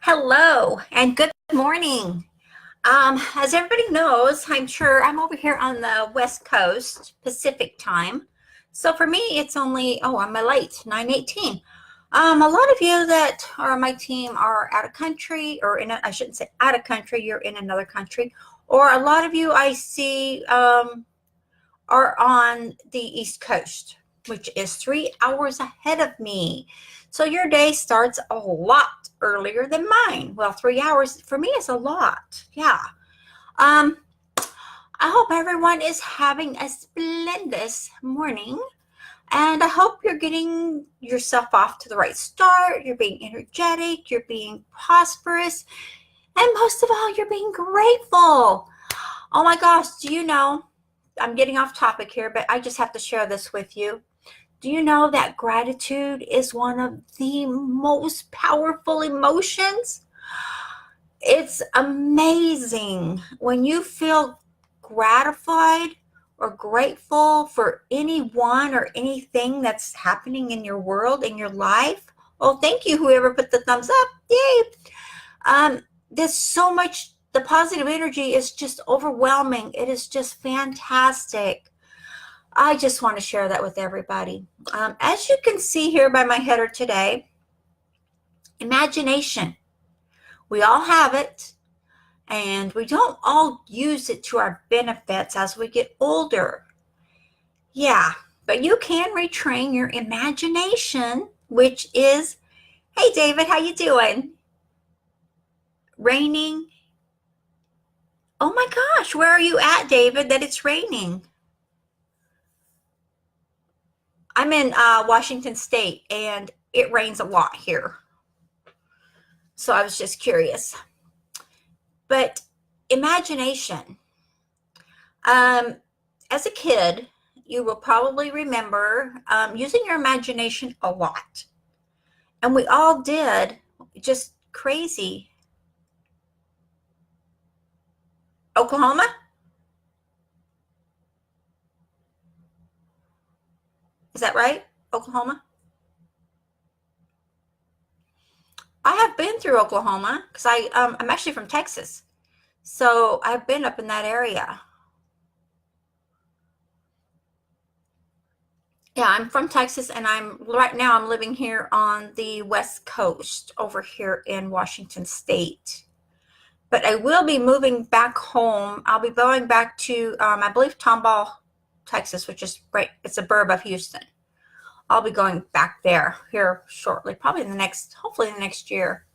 Hello and good morning. As everybody knows, I'm sure I'm over here on the West Coast, Pacific time. So for me, it's only, I'm late, 9:18. A lot of you that are on my team are out of country, or I shouldn't say out of country, you're in another country. Or a lot of you I see are on the East Coast, which is 3 hours ahead of me. So your day starts a lot earlier than mine. Well, 3 hours for me is a lot. Yeah. Um, I hope everyone is having a splendid morning. And I hope you're getting yourself off to the right start. You're being energetic, you're being prosperous, and most of all, you're being grateful. Oh my gosh, do you know? I'm getting off topic here, but I just have to share this with you. Do you know that gratitude is one of the most powerful emotions? It's amazing when you feel gratified or grateful for anyone or anything that's happening in your world, in your life. Oh, thank you, whoever put the thumbs up. Yay. There's so much, the positive energy is just overwhelming. It is just fantastic. I just want to share that with everybody. As you can see here by my header today, imagination. We all have it, and we don't all use it to our benefits as we get older. Yeah, but you can retrain your imagination, which is, hey David, how you doing? Raining? Oh my gosh, where are you at, David, that it's raining? I'm in Washington State, and it rains a lot here. So I was just curious. But imagination. As a kid, you will probably remember using your imagination a lot. And we all did, just crazy. Oklahoma? Is that right? Oklahoma? I have been through Oklahoma because I'm actually from Texas. So I've been up in that area. Yeah, I'm from Texas, and right now I'm living here on the West Coast over here in Washington State. But I will be moving back home. I'll be going back to, I believe, Tomball, Texas, which is right, it's a suburb of Houston. I'll be going back there here shortly, probably hopefully in the next year.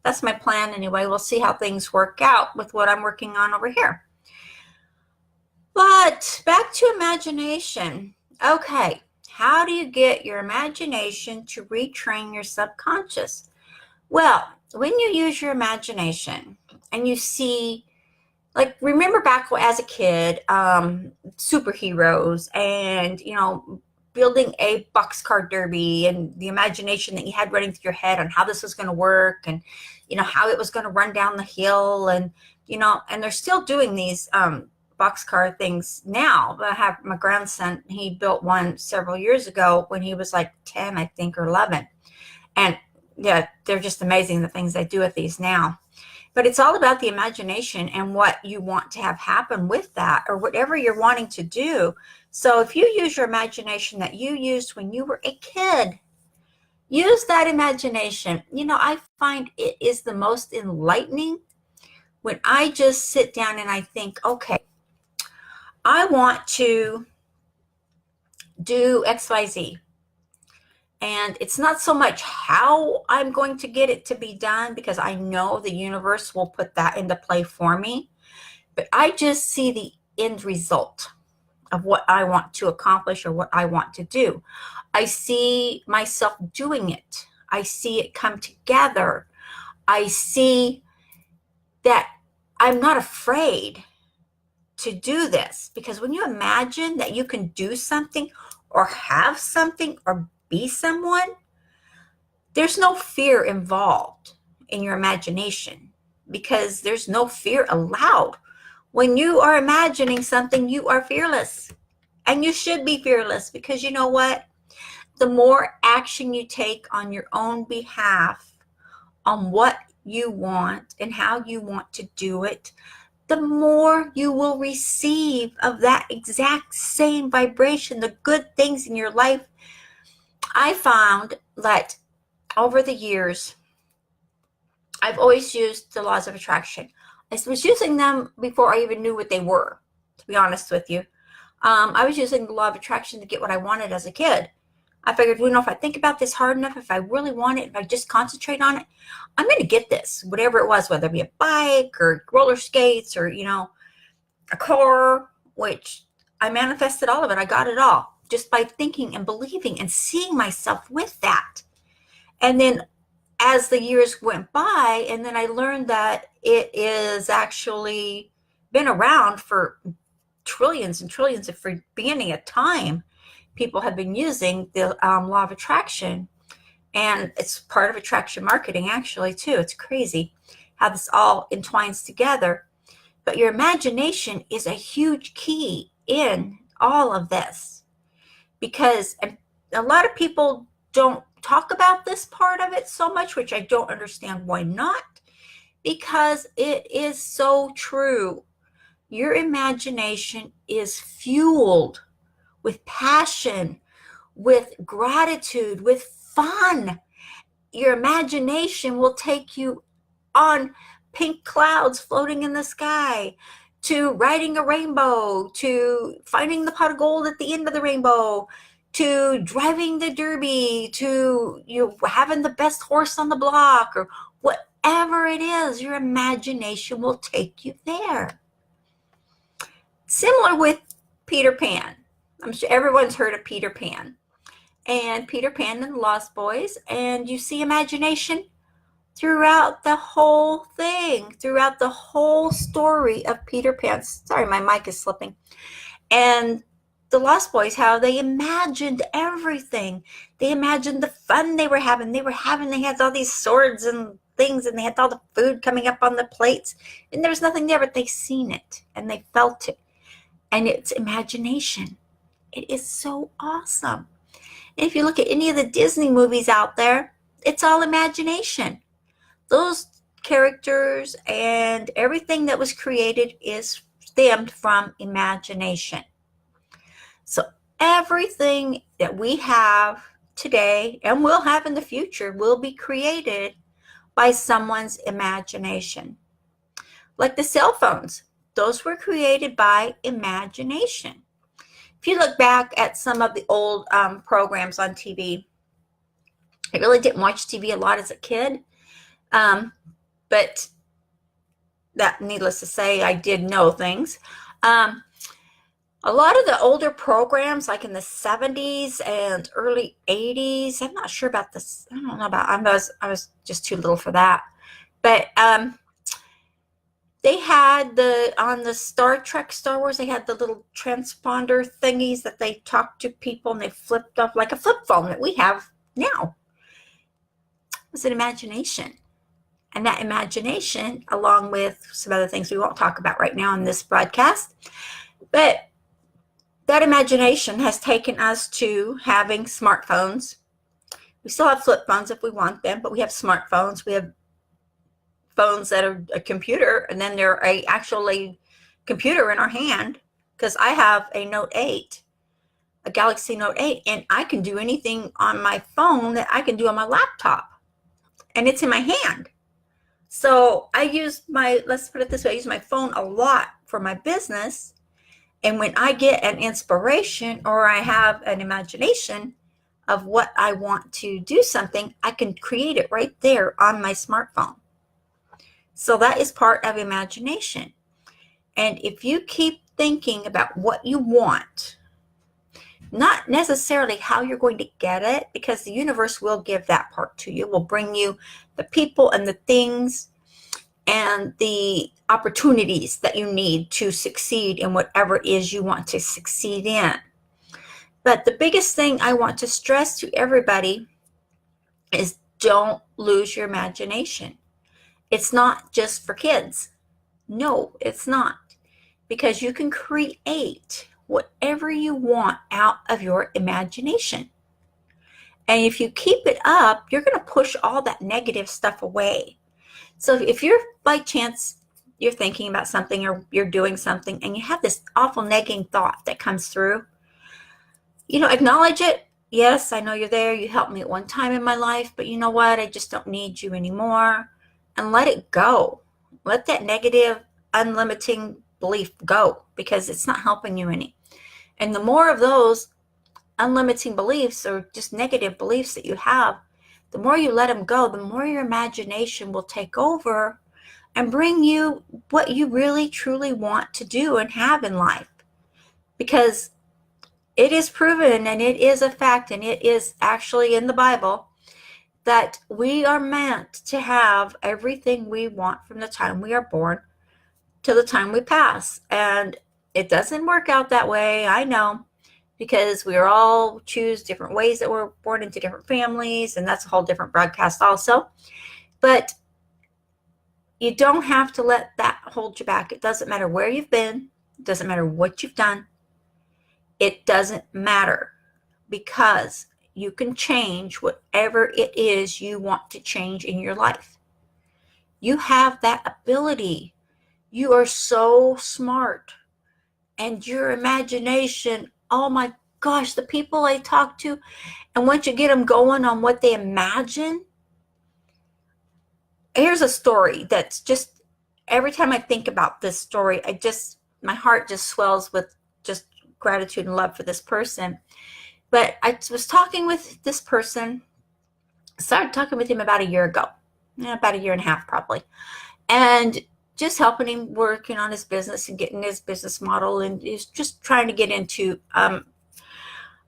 That's my plan anyway. We'll see how things work out with what I'm working on over here. But back to imagination. Okay, how do you get your imagination to retrain your subconscious? Well, when you use your imagination and you see, like, remember back as a kid, superheroes and, building a boxcar derby, and the imagination that you had running through your head on how this was going to work, and, how it was going to run down the hill, and, and they're still doing these boxcar things now. I have my grandson, he built one several years ago when he was like 10, I think, or 11. And yeah, they're just amazing, the things they do with these now. But it's all about the imagination and what you want to have happen with that, or whatever you're wanting to do. So if you use your imagination that you used when you were a kid, use that imagination. I find it is the most enlightening when I just sit down and I think, okay, I want to do XYZ. And it's not so much how I'm going to get it to be done, because I know the universe will put that into play for me. But I just see the end result of what I want to accomplish or what I want to do. I see myself doing it. I see it come together. I see that I'm not afraid to do this, because when you imagine that you can do something or have something or be someone, there's no fear involved in your imagination, because there's no fear allowed. When you are imagining something, you are fearless, and you should be fearless, because you know what? The more action you take on your own behalf, on what you want and how you want to do it, the more you will receive of that exact same vibration, the good things in your life. I found that over the years, I've always used the laws of attraction. I was using them before I even knew what they were, to be honest with you. I was using the law of attraction to get what I wanted as a kid. I figured, if I think about this hard enough, if I really want it, if I just concentrate on it, I'm going to get this, whatever it was, whether it be a bike or roller skates or, a car, which I manifested all of it. I got it all just by thinking and believing and seeing myself with that. And then as the years went by, and then I learned that it is actually been around for trillions and trillions of, for beginning of time, people have been using the law of attraction. And it's part of attraction marketing, actually, too. It's crazy how this all entwines together. But your imagination is a huge key in all of this, because a lot of people don't talk about this part of it so much, which I don't understand why not, because it is so true. Your imagination is fueled with passion, with gratitude, with fun. Your imagination will take you on pink clouds floating in the sky, to riding a rainbow, to finding the pot of gold at the end of the rainbow, to driving the derby, to having the best horse on the block, or whatever it is. Your imagination will take you there. Similar with Peter Pan. I'm sure everyone's heard of Peter Pan. And Peter Pan and the Lost Boys, and you see imagination throughout the whole thing, throughout the whole story of Peter Pan. Sorry, my mic is slipping. And the Lost Boys, how they imagined everything. They imagined the fun they were having. They had all these swords and things, and they had all the food coming up on the plates. And there was nothing there, but they seen it, and they felt it. And it's imagination. It is so awesome. And if you look at any of the Disney movies out there, it's all imagination. Those characters and everything that was created is stemmed from imagination. So everything that we have today and will have in the future will be created by someone's imagination. Like the cell phones, those were created by imagination. If you look back at some of the old programs on TV, I really didn't watch TV a lot as a kid. But that, needless to say, I did know things. A lot of the older programs, like in the 70s and early 80s, I'm not sure about this. I don't know about, I was just too little for that. But they had on the Star Trek, Star Wars, they had the little transponder thingies that they talked to people, and they flipped off like a flip phone that we have now. It was an imagination. And that imagination, along with some other things we won't talk about right now in this broadcast, but that imagination has taken us to having smartphones. We still have flip phones if we want them, but we have smartphones. We have phones that are a computer, and then they're actually computer in our hand, because I have a Note 8, a Galaxy Note 8, and I can do anything on my phone that I can do on my laptop, and it's in my hand. So I use let's put it this way, I use my phone a lot for my business. And when I get an inspiration or I have an imagination of what I want to do something, I can create it right there on my smartphone. So that is part of imagination. And if you keep thinking about what you want, not necessarily how you're going to get it, because the universe will give that part to you, will bring you the people and the things and the opportunities that you need to succeed in whatever it is you want to succeed in. But the biggest thing I want to stress to everybody is don't lose your imagination. It's not just for kids. No, it's not. Because you can create whatever you want out of your imagination. And if you keep it up, you're going to push all that negative stuff away. So if you're by chance, you're thinking about something or you're doing something and you have this awful nagging thought that comes through, acknowledge it. Yes, I know you're there. You helped me at one time in my life, but you know what? I just don't need you anymore. And let it go. Let that negative, unlimiting belief go because it's not helping you any. And the more of those unlimiting beliefs or just negative beliefs that you have, the more you let them go, the more your imagination will take over and bring you what you really truly want to do and have in life. Because it is proven and it is a fact and it is actually in the Bible that we are meant to have everything we want from the time we are born to the time we pass. And it doesn't work out that way, I know, because we are all choose different ways that we're born into different families, and that's a whole different broadcast also. But you don't have to let that hold you back. It doesn't matter where you've been. It doesn't matter what you've done. It doesn't matter because you can change whatever it is you want to change in your life. You have that ability. You are so smart. And your imagination, oh my gosh, the people I talk to, and once you get them going on what they imagine, here's a story that's just, every time I think about this story, my heart just swells with just gratitude and love for this person. But I was talking with this person, started talking with him about a year ago, about a year and a half probably, and just helping him working on his business and getting his business model. And he's just trying to get into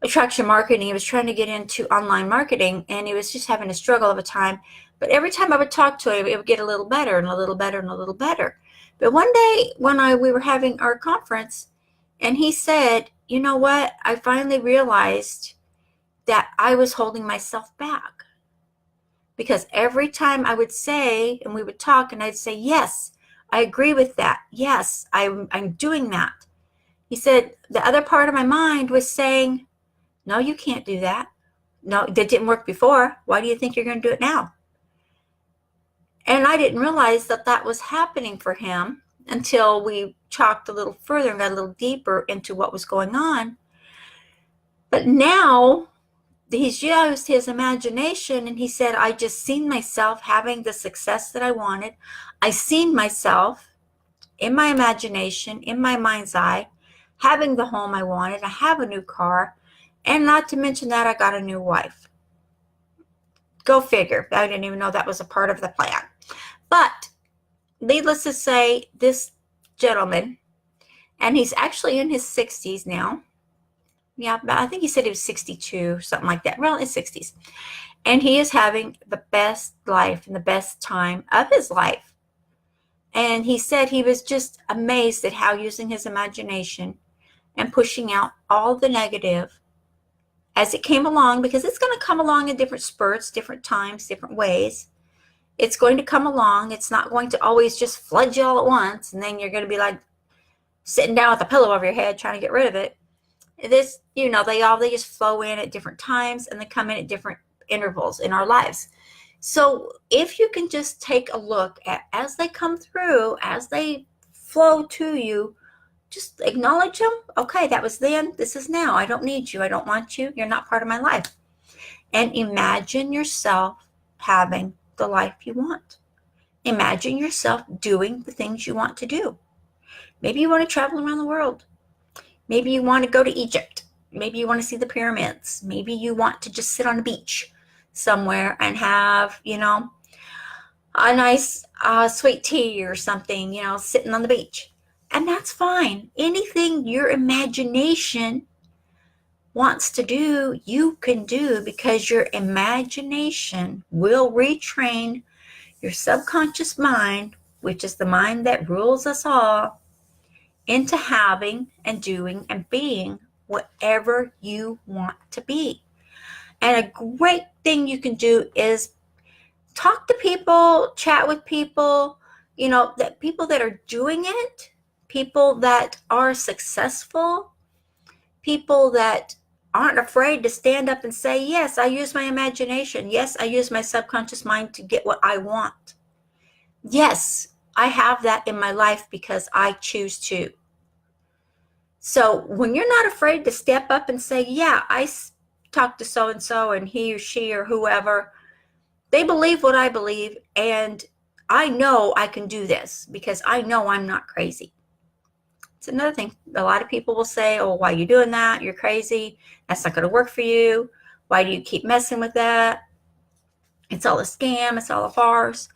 attraction marketing. He was trying to get into online marketing, and he was just having a struggle of a time. But every time I would talk to him, it would get a little better and a little better and a little better. But one day when we were having our conference, and he said, you know what? I finally realized that I was holding myself back. Because every time I would say, and we would talk, and I'd say, yes, I agree with that. Yes, I'm doing that. He said, the other part of my mind was saying, no, you can't do that. No, that didn't work before. Why do you think you're going to do it now? And I didn't realize that that was happening for him until we talked a little further and got a little deeper into what was going on. But now he's used his imagination, and he said, I just seen myself having the success that I wanted. I seen myself in my imagination, in my mind's eye, having the home I wanted. I have a new car, and not to mention that I got a new wife. Go figure. I didn't even know that was a part of the plan. But needless to say, this gentleman, and he's actually in his 60s now. Yeah, I think he said he was 62, something like that, around his 60s. And he is having the best life and the best time of his life. And he said he was just amazed at how using his imagination and pushing out all the negative as it came along, because it's going to come along in different spurts, different times, different ways. It's going to come along. It's not going to always just flood you all at once, and then you're going to be like sitting down with a pillow over your head trying to get rid of it. This, they just flow in at different times, and they come in at different intervals in our lives. So if you can just take a look at as they come through, as they flow to you, just acknowledge them. Okay, that was then, this is now. I don't need you. I don't want you. You're not part of my life. And imagine yourself having the life you want. Imagine yourself doing the things you want to do. Maybe you want to travel around the world. Maybe you want to go to Egypt. Maybe you want to see the pyramids. Maybe you want to just sit on a beach somewhere and have, a nice sweet tea or something, sitting on the beach. And that's fine. Anything your imagination wants to do, you can do, because your imagination will retrain your subconscious mind, which is the mind that rules us all, into having and doing and being whatever you want to be. And a great thing you can do is talk to people, chat with people, that people that are doing it, people that are successful, people that aren't afraid to stand up and say, yes, I use my imagination. Yes, I use my subconscious mind to get what I want. Yes, I have that in my life because I choose to. So when you're not afraid to step up and say, yeah, talked to so and so and he or she or whoever, they believe what I believe, and I know I can do this because I know I'm not crazy. It's another thing. A lot of people will say, oh, why are you doing that? You're crazy. That's not going to work for you. Why do you keep messing with that? It's all a scam. It's all a farce.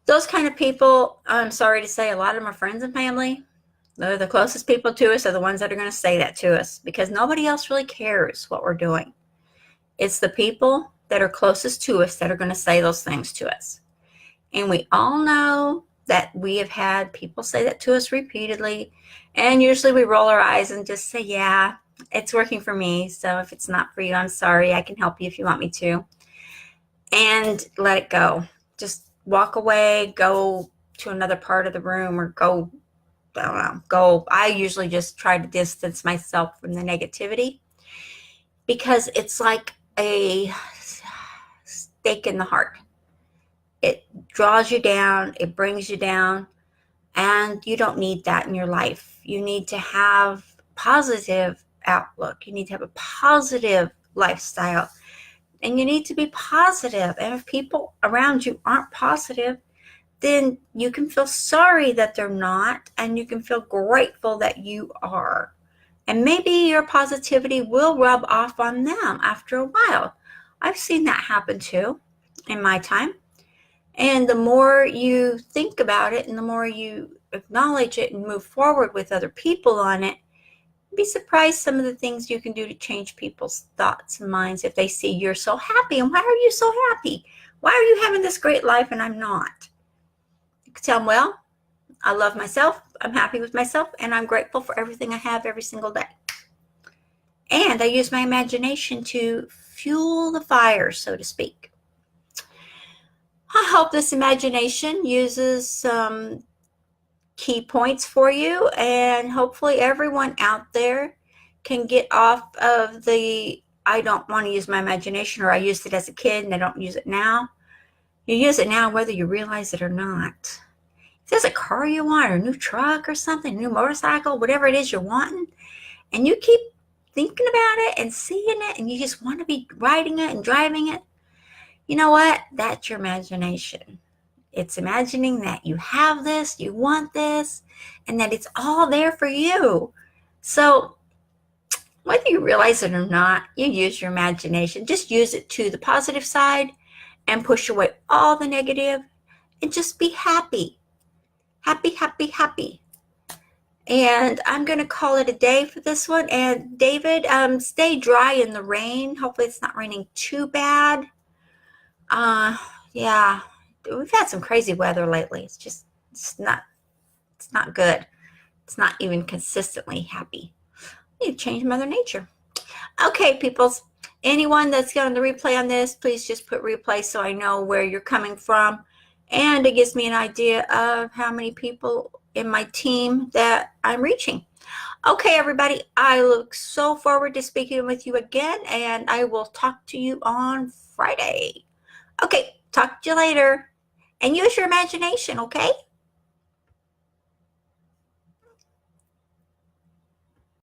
Those kind of people, I'm sorry to say, a lot of them are friends and family. They're the closest people to us are the ones that are going to say that to us because nobody else really cares what we're doing. It's the people that are closest to us that are going to say those things to us. And we all know that we have had people say that to us repeatedly. And usually we roll our eyes and just say, yeah, it's working for me. So if it's not for you, I'm sorry. I can help you if you want me to. And let it go. Just walk away, go to another part of the room, or go, I don't know, go. I usually just try to distance myself from the negativity because it's like a stake in the heart. It draws you down, it brings you down, and you don't need that in your life. You need to have positive outlook. You need to have a positive lifestyle, and you need to be positive. And if people around you aren't positive, then you can feel sorry that they're not, and you can feel grateful that you are. And maybe your positivity will rub off on them after a while. I've seen that happen too in my time. And the more you think about it and the more you acknowledge it and move forward with other people on it, you'd be surprised some of the things you can do to change people's thoughts and minds if they see you're so happy. And why are you so happy? Why are you having this great life and I'm not? You can tell them, well, I love myself, I'm happy with myself, and I'm grateful for everything I have every single day. And I use my imagination to fuel the fire, so to speak. I hope this imagination uses some key points for you, and hopefully everyone out there can get off of the I don't want to use my imagination, or I used it as a kid and I don't use it now. You use it now whether you realize it or not. If there's a car you want, or a new truck or something, a new motorcycle, whatever it is you're wanting, and you keep thinking about it and seeing it and you just want to be riding it and driving it, you know what? That's your imagination. It's imagining that you have this, you want this, and that it's all there for you. So whether you realize it or not, you use your imagination. Just use it to the positive side and push away all the negative and just be happy. Happy, happy, happy. And I'm going to call it a day for this one. And David, stay dry in the rain. Hopefully it's not raining too bad. Yeah, we've had some crazy weather lately. It's not good. It's not even consistently happy. I need to change Mother Nature. Okay, peoples. Anyone that's going to replay on this, please just put replay so I know where you're coming from. And it gives me an idea of how many people in my team that I'm reaching. Okay, everybody, I look so forward to speaking with you again, and I will talk to you on Friday. Okay, talk to you later. And use your imagination, okay?